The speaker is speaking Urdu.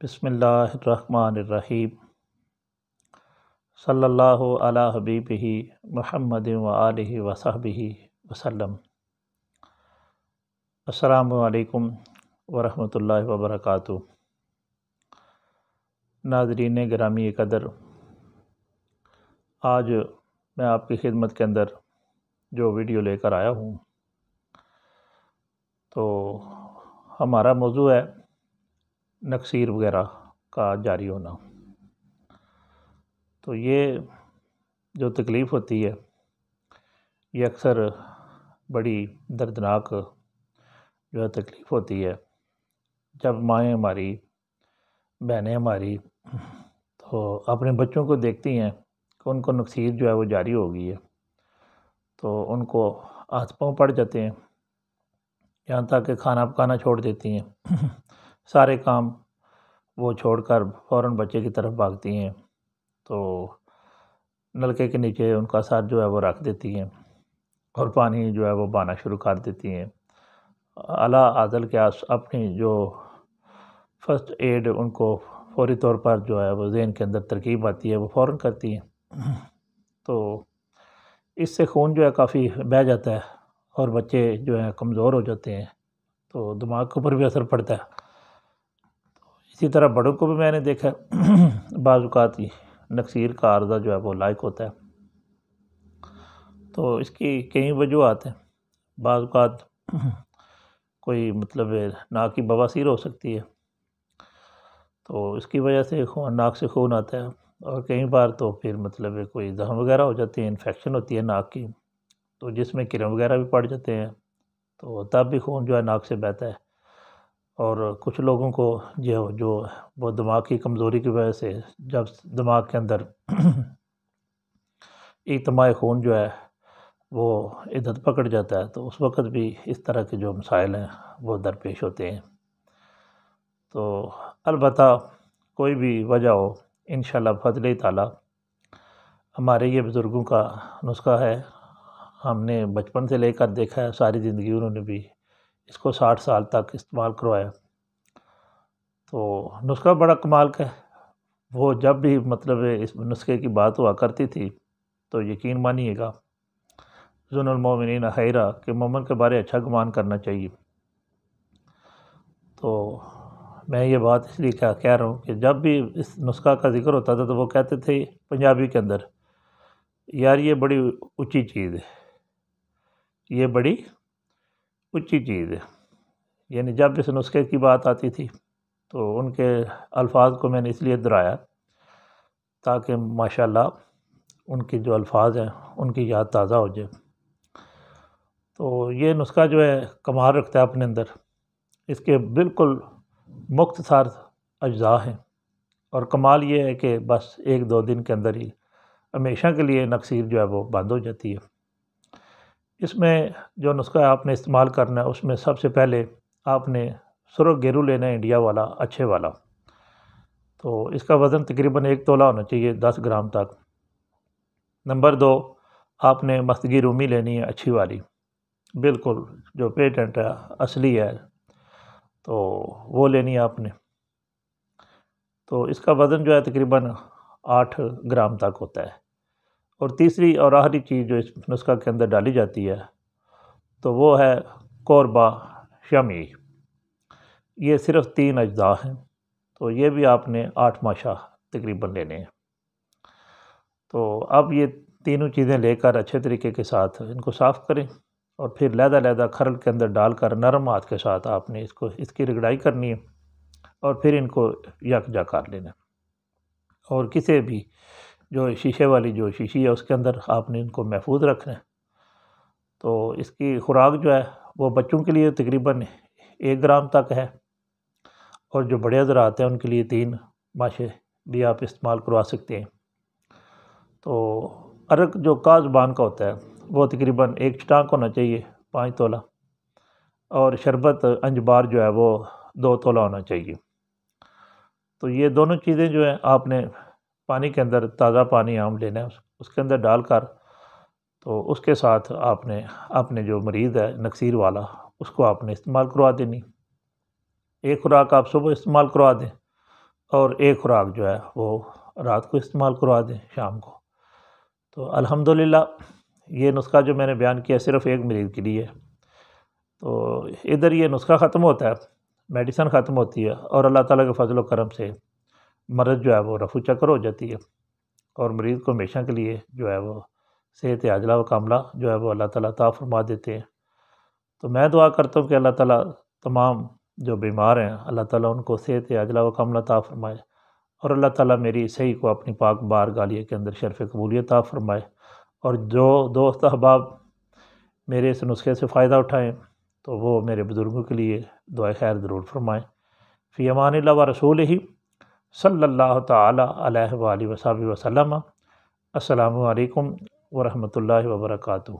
بسم اللہ الرحمن الرحیم صلی اللہ علی حبیبہ محمد وآلہ وصحبہ وسلم۔ السلام علیکم ورحمۃ اللہ وبرکاتہ۔ ناظرین گرامی قدر، آج میں آپ کی خدمت کے اندر جو ویڈیو لے کر آیا ہوں تو ہمارا موضوع ہے نکسیر وغیرہ کا جاری ہونا۔ تو یہ جو تکلیف ہوتی ہے یہ اکثر بڑی دردناک جو ہے تکلیف ہوتی ہے جب مائیں ہماری، بہنیں ہماری تو اپنے بچوں کو دیکھتی ہیں کہ ان کو نکسیر جو ہے وہ جاری ہو گئی ہے، تو ان کو ہاتھ پاؤں پڑ جاتے ہیں، یہاں تک کہ کھانا پکانا چھوڑ دیتی ہیں، سارے کام وہ چھوڑ کر فوراً بچے کی طرف بھاگتی ہیں، تو نلکے کے نیچے ان کا سر جو ہے وہ رکھ دیتی ہیں اور پانی جو ہے وہ بہانا شروع کر دیتی ہیں۔ اعلیٰ عادل کے اپنی جو فرسٹ ایڈ ان کو فوری طور پر جو ہے وہ ذہن کے اندر ترکیب آتی ہے وہ فوراً کرتی ہیں، تو اس سے خون جو ہے کافی بہہ جاتا ہے اور بچے جو ہیں کمزور ہو جاتے ہیں، تو دماغ کے اوپر بھی اثر پڑتا ہے۔ اسی طرح بڑوں کو بھی میں نے دیکھا ہے، بعض اوقات نکسیر کا عارضہ جو ہے وہ لاحق ہوتا ہے، تو اس کی کئی وجوہات ہیں۔ بعض اوقات کوئی ناک کی بواسیر ہو سکتی ہے، تو اس کی وجہ سے ناک سے خون آتا ہے، اور کئی بار تو پھر کوئی زخم وغیرہ ہو جاتے ہیں، انفیکشن ہوتی ہے ناک کی، تو جس میں کرم وغیرہ بھی پڑ جاتے ہیں، تو تب بھی خون جو ہے ناک سے بہتا ہے۔ اور کچھ لوگوں کو جو وہ دماغ کی کمزوری کی وجہ سے جب دماغ کے اندر اجتماع خون جو ہے وہ عدت پکڑ جاتا ہے، تو اس وقت بھی اس طرح کے جو مسائل ہیں وہ درپیش ہوتے ہیں۔ تو البتہ کوئی بھی وجہ ہو، انشاءاللہ بفضل تعالیٰ ہمارے یہ بزرگوں کا نسخہ ہے، ہم نے بچپن سے لے کر دیکھا ہے، ساری زندگی انہوں نے بھی اس کو 60 سال تک استعمال کروایا، تو نسخہ بڑا کمال کا ہے۔ وہ جب بھی اس نسخے کی بات ہوا کرتی تھی تو یقین مانیے گا ظن المؤمنین خیرا کہ مومن کے بارے اچھا گمان کرنا چاہیے۔ تو میں یہ بات اس لیے کہہ رہا ہوں کہ جب بھی اس نسخہ کا ذکر ہوتا تھا تو وہ کہتے تھے پنجابی کے اندر، یار یہ بڑی اونچی چیز ہے، یہ بڑی اونچی چیز ہے، یعنی جب اس نسخے کی بات آتی تھی تو ان کے الفاظ کو میں نے اس لیے دہرایا تاکہ ماشاءاللہ ان کے جو الفاظ ہیں ان کی یاد تازہ ہو جائے۔ تو یہ نسخہ جو ہے کمال رکھتا ہے اپنے اندر، اس کے بالکل مختصر اجزاء ہیں، اور کمال یہ ہے کہ بس 1-2 دن کے اندر ہی ہمیشہ کے لیے نکسیر جو ہے وہ بند ہو جاتی ہے۔ اس میں جو نسخہ آپ نے استعمال کرنا ہے اس میں سب سے پہلے آپ نے سرخ گیرو لینا ہے، انڈیا والا، اچھے والا، تو اس کا وزن تقریباً 1 تولہ ہونا چاہیے، 10 گرام تک۔ نمبر 2، آپ نے مستگی رومی لینی ہے، اچھی والی، بالکل جو پیٹنٹ ہے، اصلی ہے، تو وہ لینی ہے آپ نے، تو اس کا وزن جو ہے تقریباً 8 گرام تک ہوتا ہے۔ اور تیسری اور آخری چیز جو اس نسخہ کے اندر ڈالی جاتی ہے تو وہ ہے قوربہ شمی۔ یہ صرف 3 اجزاء ہیں، تو یہ بھی آپ نے 8 ماشا تقریباً لینے ہیں۔ تو اب یہ تینوں چیزیں لے کر اچھے طریقے کے ساتھ ان کو صاف کریں، اور پھر علیحدہ کھرل کے اندر ڈال کر نرم ہاتھ کے ساتھ آپ نے اس کی رگڑائی کرنی ہے، اور پھر ان کو یکجا کر لینا ہے، اور کسی بھی جو شیشے والی جو شیشی ہے اس کے اندر آپ نے ان کو محفوظ رکھنا ہے۔ تو اس کی خوراک جو ہے وہ بچوں کے لیے تقریباً 1 گرام تک ہے، اور جو بڑے حضرات ہیں ان کے لیے 3 ماشے بھی آپ استعمال کروا سکتے ہیں۔ تو عرق جو کا زبان کا ہوتا ہے وہ تقریباً 1 چٹانک ہونا چاہیے، 5 تولہ، اور شربت انجبار جو ہے وہ 2 تولہ ہونا چاہیے۔ تو یہ دونوں چیزیں جو ہیں آپ نے پانی کے اندر، تازہ پانی عام لینا ہے، اس کے اندر ڈال کر، تو اس کے ساتھ آپ نے اپنے جو مریض ہے نکسیر والا اس کو آپ نے استعمال کروا دینی۔ 1 خوراک آپ صبح استعمال کروا دیں، اور ایک خوراک جو ہے وہ رات کو استعمال کروا دیں شام کو۔ تو الحمدللہ یہ نسخہ جو میں نے بیان کیا صرف ایک مریض کے لیے، تو ادھر یہ نسخہ ختم ہوتا ہے، میڈیسن ختم ہوتی ہے، اور اللہ تعالیٰ کے فضل و کرم سے مرض جو ہے وہ رفع چکر ہو جاتی ہے، اور مریض کو ہمیشہ کے لیے جو ہے وہ صحت عاجلہ و کاملہ جو ہے وہ اللہ تعالیٰ عطا فرما دیتے ہیں۔ تو میں دعا کرتا ہوں کہ اللہ تعالیٰ تمام جو بیمار ہیں اللہ تعالیٰ ان کو صحت عاجلہ و کاملہ عطا فرمائے، اور اللہ تعالیٰ میری صحیح کو اپنی پاک بارگاہ کے اندر شرف قبولیت عطا فرمائے، اور جو دوست احباب میرے اس نسخے سے فائدہ اٹھائیں تو وہ میرے بزرگوں کے لیے دعائے خیر ضرور فرمائیں۔ فی امان اللہ و رسولہ صلی اللہ تعالی علیہ وآلہ وصحبہ وسلم۔ السلام علیکم ورحمۃ اللہ وبرکاتہ۔